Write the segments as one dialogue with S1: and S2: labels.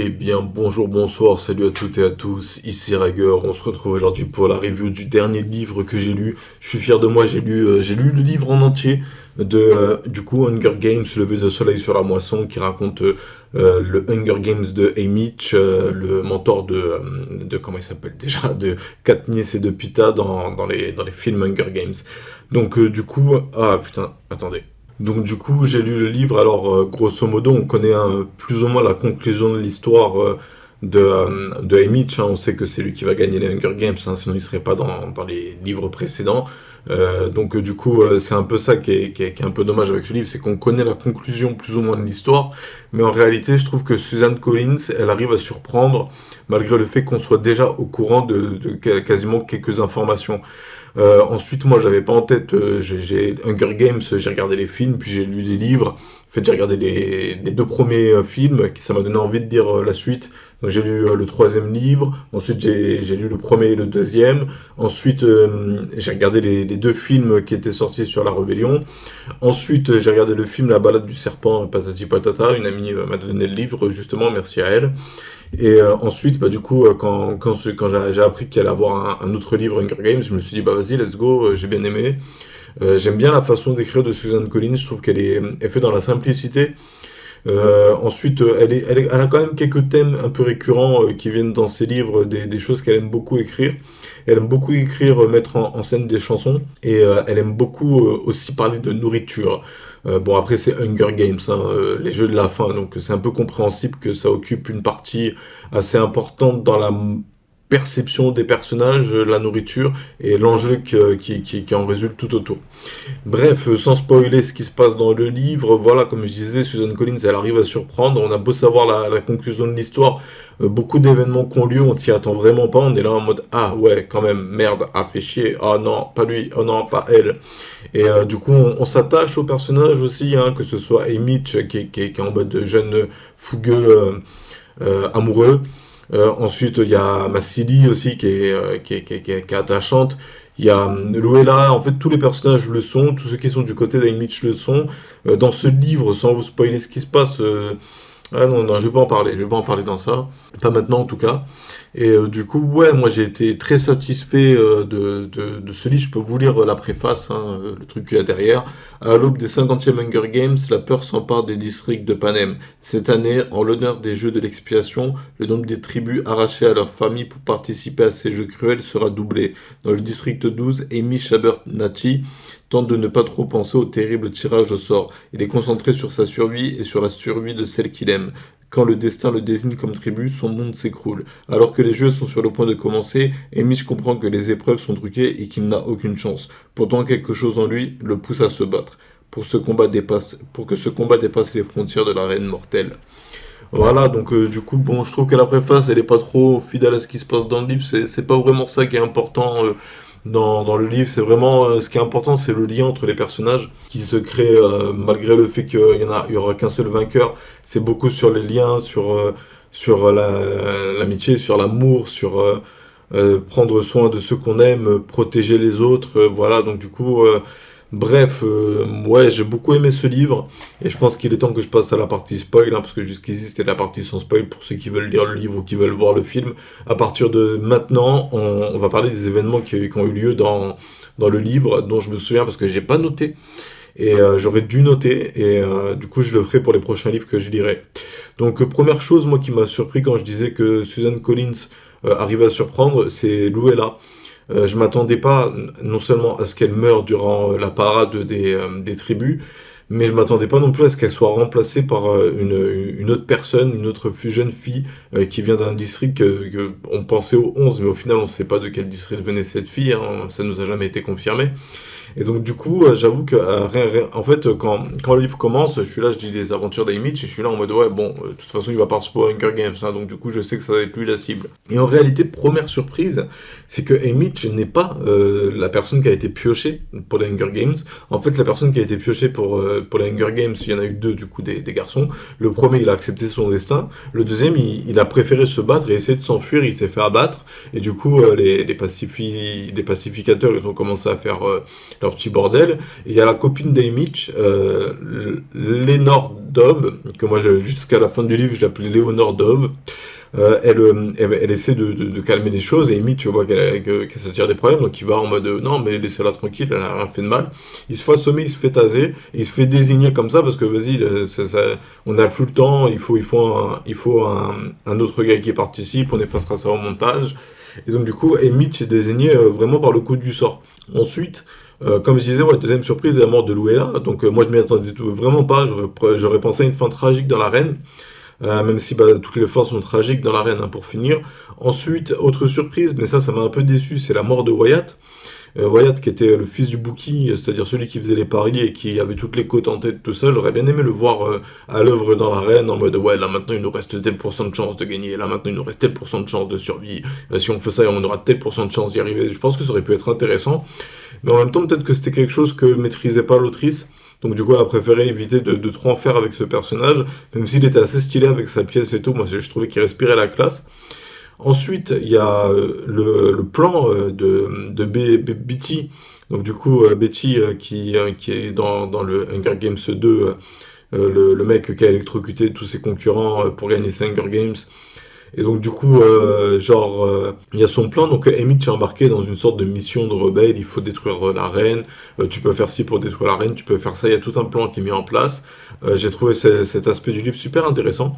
S1: Eh bien, bonjour, bonsoir, salut à toutes et à tous, ici Rager. On se retrouve aujourd'hui pour la review du dernier livre que j'ai lu. Je suis fier de moi, j'ai lu le livre en entier du coup, Hunger Games, Lever de soleil sur la moisson, qui raconte le Hunger Games de Haymitch, le mentor comment il s'appelle déjà, de Katniss et de Pita dans les films Hunger Games. Donc, ah putain, attendez. Donc du coup, j'ai lu le livre. Alors, grosso modo, on connaît plus ou moins la conclusion de l'histoire de Haymitch, hein. On sait que c'est lui qui va gagner les Hunger Games, hein, sinon il serait pas dans les livres précédents. C'est un peu ça qui est un peu dommage avec le livre, c'est qu'on connaît la conclusion plus ou moins de l'histoire, mais en réalité, je trouve que Suzanne Collins, elle arrive à surprendre, malgré le fait qu'on soit déjà au courant de quasiment quelques informations. Ensuite, moi, j'avais pas en tête, j'ai Hunger Games, j'ai regardé les films, puis j'ai lu des livres. En fait, j'ai regardé les deux premiers films, qui ça m'a donné envie de lire la suite. Donc, j'ai lu le troisième livre. Ensuite, j'ai lu le premier et le deuxième. Ensuite, j'ai regardé les deux films qui étaient sortis sur la Rébellion. Ensuite, j'ai regardé le film La Balade du serpent, patati patata. Une amie m'a donné le livre, justement, merci à elle. Et ensuite, bah, du coup, quand j'ai appris qu'il allait avoir un autre livre Hunger Games, je me suis dit, bah vas-y, let's go, j'ai bien aimé. J'aime bien la façon d'écrire de Suzanne Collins, je trouve qu'elle fait dans la simplicité. Ensuite, elle a quand même quelques thèmes un peu récurrents qui viennent dans ses livres, des choses qu'elle aime beaucoup écrire. Elle aime beaucoup écrire, mettre en scène des chansons, et elle aime beaucoup aussi parler de nourriture. Bon, après, c'est Hunger Games, hein, les jeux de la faim, donc c'est un peu compréhensible que ça occupe une partie assez importante dans la perception des personnages, la nourriture, et l'enjeu qui en résulte tout autour. Bref, sans spoiler ce qui se passe dans le livre, voilà, comme je disais, Susan Collins, elle arrive à surprendre. On a beau savoir la conclusion de l'histoire, beaucoup d'événements qui ont lieu, on s'y attend vraiment pas. On est là en mode, ah ouais, quand même, merde, ah fait chier, ah non, pas lui, oh non, pas elle. Et du coup, on s'attache au personnage aussi, hein, que ce soit Haymitch qui est en mode jeune fougueux, amoureux. Ensuite, il y a Massili aussi qui est attachante. Il y a Luella, en fait tous les personnages le sont, tous ceux qui sont du côté d'Haymitch le sont. Dans ce livre, sans vous spoiler ce qui se passe, ah non, non, je vais pas en parler, je vais pas en parler dans ça. Pas maintenant en tout cas. Et du coup, ouais, moi j'ai été très satisfait de ce livre. Je peux vous lire la préface, hein, le truc qu'il y a derrière. À l'aube des 50e Hunger Games, la peur s'empare des districts de Panem. Cette année, en l'honneur des Jeux de l'expiation, le nombre des tribus arrachées à leurs familles pour participer à ces jeux cruels sera doublé. Dans le district 12, Amy Shabernati tente de ne pas trop penser au terrible tirage au sort. Il est concentré sur sa survie et sur la survie de celle qu'il aime. Quand le destin le désigne comme tribu, son monde s'écroule. Alors que les jeux sont sur le point de commencer, Amish comprend que les épreuves sont truquées et qu'il n'a aucune chance. Pourtant, quelque chose en lui le pousse à se battre. Pour que ce combat dépasse les frontières de la reine mortelle. Voilà, donc du coup, bon, je trouve que la préface, elle est pas trop fidèle à ce qui se passe dans le livre. C'est pas vraiment ça qui est important dans le livre. C'est vraiment ce qui est important, c'est le lien entre les personnages qui se crée malgré le fait il y aura qu'un seul vainqueur. C'est beaucoup sur les liens, sur l'amitié, sur l'amour, sur prendre soin de ceux qu'on aime, protéger les autres. Voilà, donc du coup. Bref, ouais, j'ai beaucoup aimé ce livre et je pense qu'il est temps que je passe à la partie spoil, hein, parce que jusqu'ici c'était la partie sans spoil pour ceux qui veulent lire le livre ou qui veulent voir le film. À partir de maintenant, on va parler des événements qui ont eu lieu dans le livre, dont je me souviens parce que j'ai pas noté et j'aurais dû noter et du coup je le ferai pour les prochains livres que je lirai. Donc première chose, moi qui m'a surpris quand je disais que Susan Collins arrivait à surprendre, c'est Luella. Je m'attendais pas non seulement à ce qu'elle meure durant la parade des tribus, mais je m'attendais pas non plus à ce qu'elle soit remplacée par une autre personne, une autre jeune fille qui vient d'un district on pensait au 11, mais au final on ne sait pas de quel district venait cette fille, hein, ça nous a jamais été confirmé. Et donc du coup, j'avoue que en fait, quand le livre commence, je suis là, je dis les aventures d'Haymitch, et je suis là en mode ouais, bon, de toute façon, il va participer au Hunger Games, hein, donc du coup, je sais que ça va être lui la cible. Et en réalité, première surprise, c'est que Haymitch n'est pas la personne qui a été piochée pour les Hunger Games. En fait, la personne qui a été piochée pour les Hunger Games, il y en a eu deux du coup des garçons. Le premier, il a accepté son destin. Le deuxième, il a préféré se battre et essayer de s'enfuir. Il s'est fait abattre. Et du coup, les pacificateurs, ils ont commencé à faire leur petit bordel. Et il y a la copine d'Haymitch, Lénore Dove, que moi jusqu'à la fin du livre je l'appelais Léonore Dove. Elle essaie de calmer des choses, et Amy, tu vois qu'elle se tire des problèmes, donc il va en mode non, mais laissez-la tranquille, elle a rien fait de mal. Il se fait assommer, il se fait taser, et il se fait désigner comme ça parce que vas-y, on n'a plus le temps, il faut un autre gars qui participe, on effacera ça au montage. Et donc, du coup, Amy est désigné vraiment par le coup du sort. Ensuite, comme je disais, ouais, deuxième surprise, la mort de Louella. Donc, moi, je m'y attendais vraiment pas. J'aurais pensé à une fin tragique dans l'arène. Même si bah, toutes les fins sont tragiques dans l'arène, hein, pour finir. Ensuite, autre surprise, mais ça m'a un peu déçu, c'est la mort de Wyatt. Wyatt qui était le fils du bookie, c'est-à-dire celui qui faisait les paris et qui avait toutes les côtes en tête, tout ça. J'aurais bien aimé le voir à l'œuvre dans l'arène, en mode ouais, là maintenant il nous reste tel pourcent de chance de gagner, là maintenant il nous reste tel pourcent de chance de survie. Si on fait ça, on aura tel pourcent de chance d'y arriver. Je pense que ça aurait pu être intéressant, mais en même temps, peut-être que c'était quelque chose que maîtrisait pas l'autrice. Donc du coup, elle a préféré éviter de trop en faire avec ce personnage, même s'il était assez stylé avec sa pièce et tout. Moi, je trouvais qu'il respirait la classe. Ensuite, il y a le plan Betty. Donc du coup, Betty qui est dans le Hunger Games 2, le mec qui a électrocuté tous ses concurrents pour gagner ces Hunger Games. Et donc du coup, il y a son plan, donc Emmett est embarqué dans une sorte de mission de rebelle, il faut détruire la reine, tu peux faire ci pour détruire la reine, tu peux faire ça, il y a tout un plan qui est mis en place. J'ai trouvé cet aspect du livre super intéressant,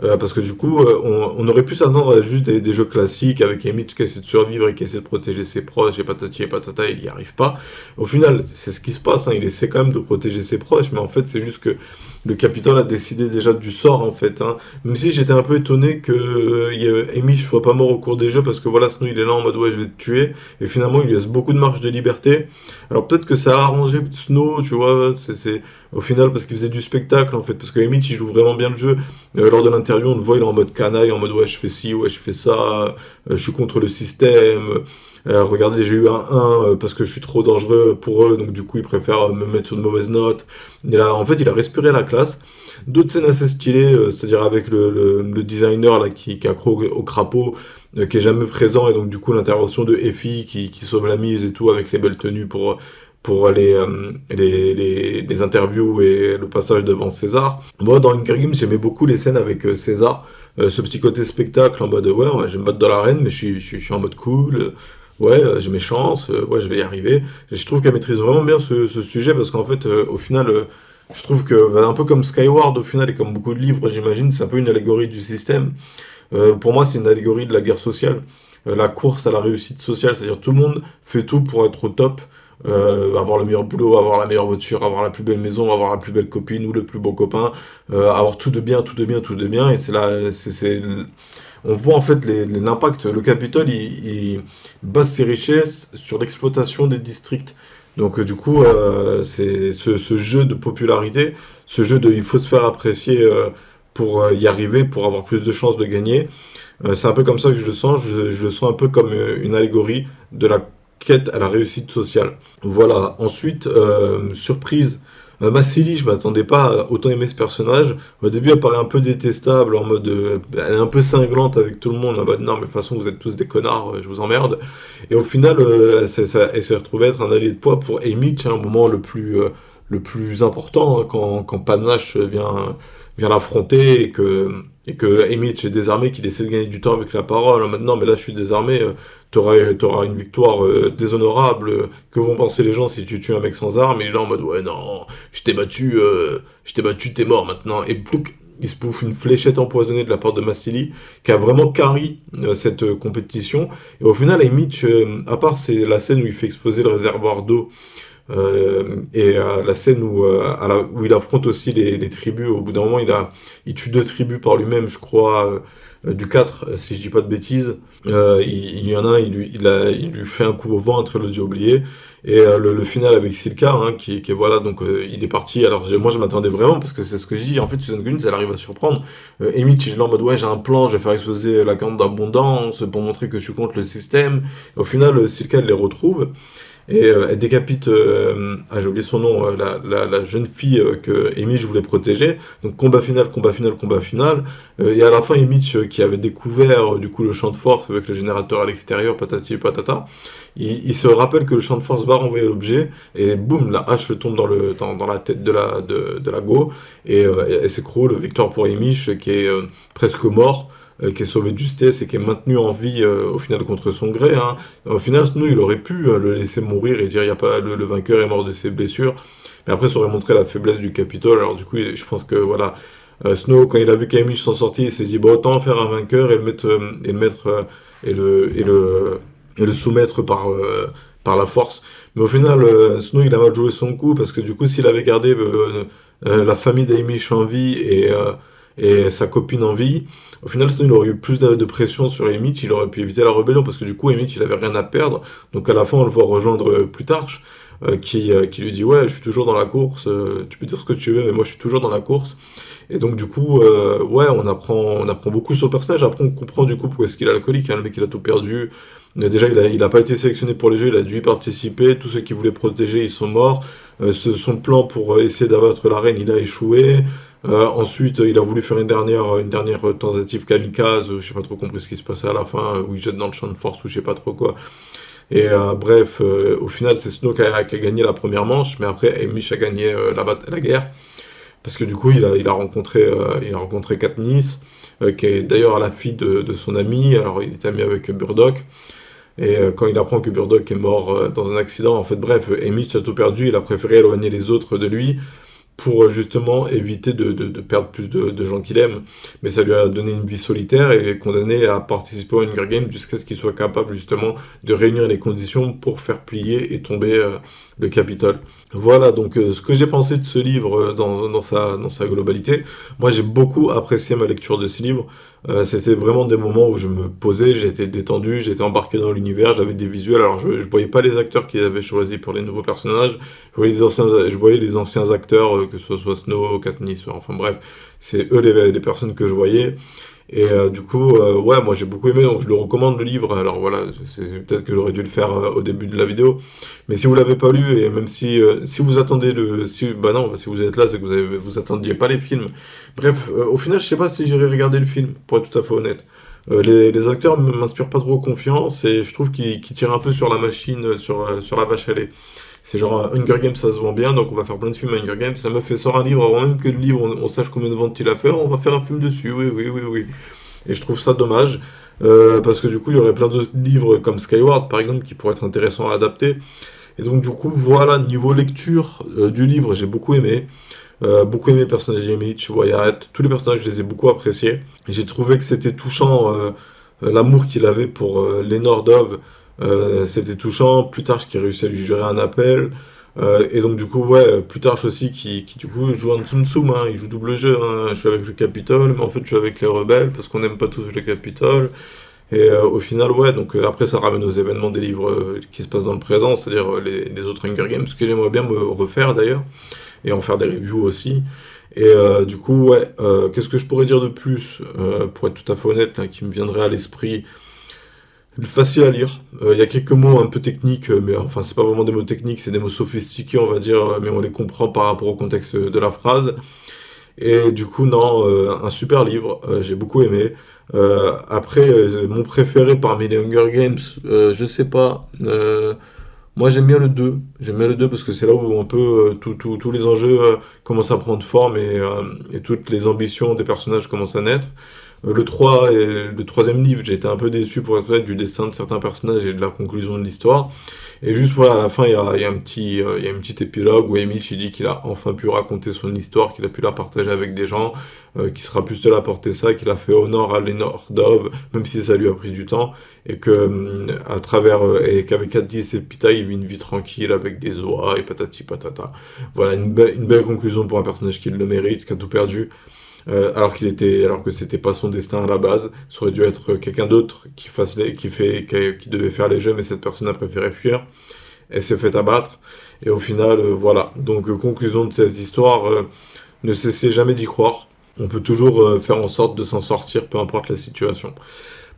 S1: parce que du coup, on aurait pu s'attendre à juste des jeux classiques avec Emmett qui essaie de survivre et qui essaie de protéger ses proches, et patati et patata, il n'y arrive pas. Au final, c'est ce qui se passe, hein, il essaie quand même de protéger ses proches, mais en fait, c'est juste que le Capitole a décidé déjà du sort, en fait, hein. Même si j'étais un peu étonné que Amy soit pas mort au cours des jeux, parce que voilà, Snow il est là en mode ouais, je vais te tuer, et finalement il lui laisse beaucoup de marge de liberté. Alors peut-être que ça a arrangé Snow, tu vois, c'est au final parce qu'il faisait du spectacle en fait, parce que Amy il joue vraiment bien le jeu. Lors de l'interview, on le voit, il est en mode canaille, en mode ouais, je fais ci, ouais, je fais ça, je suis contre le système. Regardez, j'ai eu un 1 parce que je suis trop dangereux pour eux, donc du coup ils préfèrent me mettre sur une mauvaise note. Et là, en fait, il a respiré la classe. D'autres scènes assez stylées, c'est-à-dire avec le designer là, qui accro au crapaud, qui est jamais présent, et donc du coup l'intervention de Effie qui sauve la mise et tout, avec les belles tenues pour les interviews et le passage devant César. Moi, dans Hunger Games, j'aimais beaucoup les scènes avec César, ce petit côté spectacle en mode ouais, je vais me battre dans l'arène, mais je suis en mode cool. Ouais, j'ai mes chances, ouais, je vais y arriver. Et je trouve qu'elle maîtrise vraiment bien ce sujet parce qu'en fait, au final, je trouve que, bah, un peu comme Skyward, au final, et comme beaucoup de livres, j'imagine, c'est un peu une allégorie du système. Pour moi, c'est une allégorie de la guerre sociale, la course à la réussite sociale, c'est-à-dire tout le monde fait tout pour être au top, avoir le meilleur boulot, avoir la meilleure voiture, avoir la plus belle maison, avoir la plus belle copine ou le plus beau copain, avoir tout de bien, tout de bien, tout de bien, et c'est là, on voit en fait l'impact. Le Capitole, il base ses richesses sur l'exploitation des districts. Donc du coup, c'est ce jeu de popularité, ce jeu de il faut se faire apprécier pour y arriver, pour avoir plus de chances de gagner. C'est un peu comme ça que je le sens. Je le sens un peu comme une allégorie de la quête à la réussite sociale. Voilà. Ensuite, surprise. Massili, je m'attendais pas à autant aimer ce personnage. Au début, elle paraît un peu détestable, en mode, elle est un peu cinglante avec tout le monde, en mode non, mais de toute façon, vous êtes tous des connards, je vous emmerde. Et au final, elle s'est retrouvée être un allié de poids pour Amy, tiens, au moment le plus important, hein, quand Panache vient l'affronter et que Amy est désarmé, qu'il essaie de gagner du temps avec la parole. Maintenant, mais là, je suis désarmé, t'auras une victoire déshonorable. Que vont penser les gens si tu tues un mec sans arme? Et il est là en mode ouais, non, je t'ai battu, t'es mort maintenant. Et plouc, il se bouffe une fléchette empoisonnée de la part de Massili, qui a vraiment carry cette compétition. Et au final, Mitch, à part c'est la scène où il fait exploser le réservoir d'eau, la scène où il affronte aussi les tribus, au bout d'un moment, il tue deux tribus par lui-même, je crois, du 4, si je dis pas de bêtises. Il y en a un, il lui fait un coup au ventre, l'autre j'ai oublié. Et le final avec Silka, hein, qui voilà, donc il est parti. Alors moi je m'attendais vraiment, parce que c'est ce que je dis, en fait Susan Collins elle arrive à surprendre. Amy, il est là en mode ouais, j'ai un plan, je vais faire exploser la corne d'abondance pour montrer que je suis contre le système. Et au final, Silka elle les retrouve. et elle décapite, j'ai oublié son nom, la jeune fille que Amy voulait protéger. Donc combat final, combat final, combat final. Et à la fin, Amy, qui avait découvert du coup le champ de force avec le générateur à l'extérieur, patati patata, il se rappelle que le champ de force va renvoyer l'objet, et boum, la hache tombe dans la tête de la Go, et elle s'écroule. Victoire pour Amy, qui est presque mort, qui est sauvé de justesse et qui est maintenu en vie au final contre son gré. Hein. Au final, Snow, il aurait pu le laisser mourir et dire y a pas, le vainqueur est mort de ses blessures. Mais après, ça aurait montré la faiblesse du Capitole. Alors du coup, je pense que voilà, Snow, quand il a vu qu'Amy s'en sortit, il s'est dit bon, autant faire un vainqueur et le mettre et le soumettre par la force. Mais au final, Snow, il a mal joué son coup parce que du coup, s'il avait gardé la famille d'Amy en vie et sa copine en vie, au final, Snow, il aurait eu plus de pression sur Emmett, il aurait pu éviter la rébellion, parce que du coup, Emmett, il avait rien à perdre. Donc à la fin, on le voit rejoindre Plutarche, qui lui dit ouais, je suis toujours dans la course, tu peux dire ce que tu veux, mais moi je suis toujours dans la course. Et donc du coup, ouais, on apprend beaucoup sur le personnage. Après, on comprend du coup pourquoi est-ce qu'il est alcoolique, hein, le mec il a tout perdu. Déjà, il a pas été sélectionné pour les jeux, il a dû y participer. Tous ceux qui voulaient protéger, ils sont morts. Son plan pour essayer d'abattre la reine, il a échoué. Ensuite, il a voulu faire une dernière tentative kamikaze. Je sais pas trop compris ce qui se passait à la fin, où il jette dans le champ de force ou je sais pas trop quoi. Et bref, au final, c'est Snow qui a gagné la première manche, mais après, Emish a gagné la guerre. Parce que du coup, il a rencontré Katniss, qui est d'ailleurs la fille de son ami. Alors, il est ami avec Burdock. Et quand il apprend que Burdock est mort dans un accident, en fait, bref, Emish a tout perdu. Il a préféré éloigner les autres de lui pour justement éviter de perdre plus de gens qu'il aime. Mais ça lui a donné une vie solitaire et condamné à participer aux Hunger Games jusqu'à ce qu'il soit capable justement de réunir les conditions pour faire plier et tomber le Capitole. Voilà donc ce que j'ai pensé de ce livre dans sa globalité. Moi j'ai beaucoup apprécié ma lecture de ce livre. C'était vraiment des moments où je me posais, j'étais détendu, j'étais embarqué dans l'univers, j'avais des visuels. Alors je voyais pas les acteurs qu'ils avaient choisis pour les nouveaux personnages, je voyais les anciens acteurs, que ce soit Snow, Katniss, enfin bref, c'est eux les personnes que je voyais. Et du coup, ouais, moi j'ai beaucoup aimé, donc je le recommande le livre. Alors voilà, c'est peut-être que j'aurais dû le faire au début de la vidéo, mais si vous l'avez pas lu et même si vous attendez bah non, si vous êtes là, c'est que vous attendiez pas les films. Bref, au final, je sais pas si j'irai regarder le film, pour être tout à fait honnête. Les acteurs m'inspirent pas trop confiance et je trouve qu'ils tirent un peu sur la machine, sur la vache à lait. C'est genre Hunger Games, ça se vend bien, donc on va faire plein de films à Hunger Games. Ça me fait sort un livre avant même que le livre, on sache combien de ventes il a fait. On va faire un film dessus, oui, oui, oui, oui. Et je trouve ça dommage, parce que du coup, il y aurait plein d'autres livres comme Skyward, par exemple, qui pourraient être intéressants à adapter. Et donc, du coup, voilà, niveau lecture du livre, j'ai beaucoup aimé. Beaucoup aimé le personnage d'Mitch, Wyatt, tous les personnages, je les ai beaucoup appréciés. Et j'ai trouvé que c'était touchant, l'amour qu'il avait pour Lénore Dove, c'était touchant. Plutarche qui réussit à lui jurer un appel. Et donc du coup, ouais, Plutarche aussi qui du coup joue en Tsum Tsum, hein, il joue double jeu, hein. Je suis avec le Capitole, mais en fait je suis avec les rebelles parce qu'on n'aime pas tous le Capitole. Et au final, ouais, donc après ça ramène aux événements des livres qui se passent dans le présent, c'est-à-dire les autres Hunger Games, ce que j'aimerais bien me refaire d'ailleurs, et en faire des reviews aussi. Et du coup, ouais, qu'est-ce que je pourrais dire de plus, pour être tout à fait honnête, là, qui me viendrait à l'esprit? Facile à lire. Il y a quelques mots un peu techniques, mais enfin, c'est pas vraiment des mots techniques, c'est des mots sophistiqués, on va dire, mais on les comprend par rapport au contexte de la phrase. Et du coup, non, un super livre, j'ai beaucoup aimé. Après, mon préféré parmi les Hunger Games, je sais pas. Moi, j'aime bien le 2. J'aime bien le 2 parce que c'est là où un peu tous les enjeux commencent à prendre forme et toutes les ambitions des personnages commencent à naître. Le 3 et le troisième livre, j'ai été un peu déçu pour être honnête du dessin de certains personnages et de la conclusion de l'histoire. Et juste voilà, à la fin, il y a un petit épilogue où Amy il dit qu'il a enfin pu raconter son histoire, qu'il a pu la partager avec des gens, qu'il sera plus seul à porter ça, qu'il a fait honneur à Lénore Dove, même si ça lui a pris du temps, et que à travers et qu'avec Katniss et Pita, il vit une vie tranquille avec des oies et patati patata. Voilà une belle conclusion pour un personnage qui le mérite, qui a tout perdu. Alors que c'était pas son destin à la base, ça aurait dû être quelqu'un d'autre qui devait faire les jeux, mais cette personne a préféré fuir. Elle s'est fait abattre, et au final, voilà. Donc, conclusion de cette histoire, ne cessez jamais d'y croire. On peut toujours faire en sorte de s'en sortir, peu importe la situation.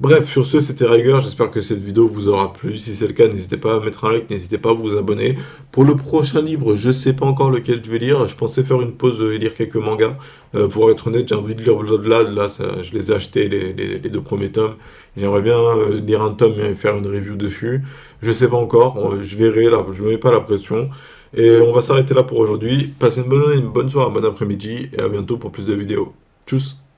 S1: Bref, sur ce, c'était Raiger. J'espère que cette vidéo vous aura plu. Si c'est le cas, n'hésitez pas à mettre un like, n'hésitez pas à vous abonner. Pour le prochain livre, je sais pas encore lequel je vais lire. Je pensais faire une pause et lire quelques mangas. Pour être honnête, j'ai envie de lire Bloodlad. Là, je les ai achetés, les deux premiers tomes. J'aimerais bien lire un tome et faire une review dessus. Je sais pas encore. Je verrai, là. Je me mets pas la pression. Et on va s'arrêter là pour aujourd'hui. Passez une bonne journée, une bonne soirée, un bon après-midi. Et à bientôt pour plus de vidéos. Tchuss!